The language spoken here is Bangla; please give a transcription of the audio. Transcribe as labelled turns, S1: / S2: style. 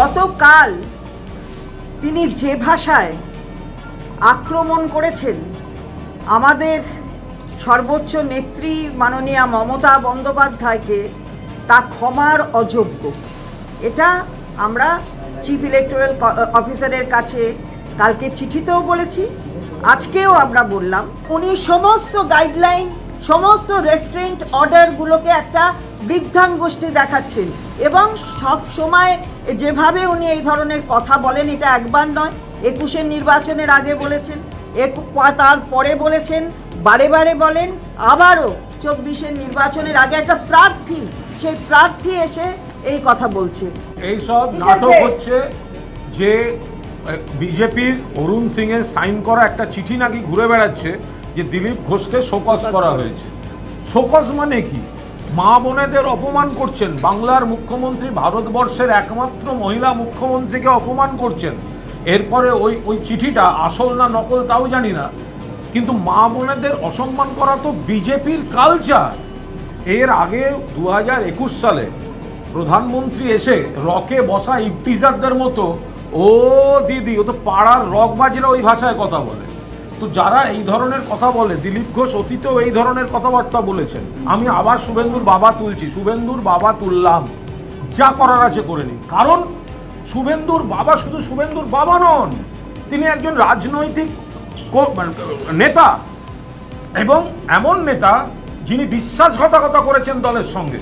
S1: গতকাল তিনি যে ভাষায় আক্রমণ করেছেন আমাদের সর্বোচ্চ নেত্রী মাননীয়া মমতা বন্দ্যোপাধ্যায়কে, তা ক্ষমার অযোগ্য। এটা আমরা চিফ ইলেকটোরাল অফিসারের কাছে কালকে চিঠিতেও বলেছি, আজকেও আমরা বললাম। উনি সমস্ত গাইডলাইন, সমস্ত রেস্ট্রেন্ট অর্ডারগুলোকে একটা বৃদ্ধাঙ্গুষ্ঠি দেখাচ্ছেন এবং সব সময় যেভাবে উনি এই ধরনের কথা বলেন, এটা একবার নয়, 21-এর নির্বাচনের আগে বলেছেন, তারপরে বলেছেন, বারে বারে বলেন, আবারও 24-এর নির্বাচনের আগে একটা প্রার্থী, সেই প্রার্থী এসে এই কথা বলছে।
S2: এইসব নাটক হচ্ছে যে বিজেপির অরুণ সিং এর সাইন করা একটা চিঠি নাকি ঘুরে বেড়াচ্ছে যে দিলীপ ঘোষকে শোকজ করা হয়েছে। শোকজ মানে কি? মা বোনেদের অপমান করছেন, বাংলার মুখ্যমন্ত্রী, ভারতবর্ষের একমাত্র মহিলা মুখ্যমন্ত্রীকে অপমান করছেন। এরপরে ওই চিঠিটা আসল না নকল তাও জানি না, কিন্তু মা বোনেদের অসম্মান করা তো বিজেপির কালচার। এর আগে 2021 সালে প্রধানমন্ত্রী এসে রকে বসা ইফটিজারদের মতো, ও দিদি, ও তো পাড়ার রকবাজিরা ওই ভাষায় কথা বলে। তো যারা এই ধরনের কথা বলে, দিলীপ ঘোষ অতীতেও এই ধরনের কথাবার্তা বলেছেন। আমি আবার শুভেন্দুর বাবা তুলছি, শুভেন্দুর বাবা তুললাম, যা করার আছে করে নিন। কারণ শুভেন্দুর বাবা শুধু শুভেন্দুর বাবা নন, তিনি একজন রাজনৈতিক নেতা এবং এমন নেতা যিনি বিশ্বাসঘাতকতা করেছেন দলের সঙ্গে।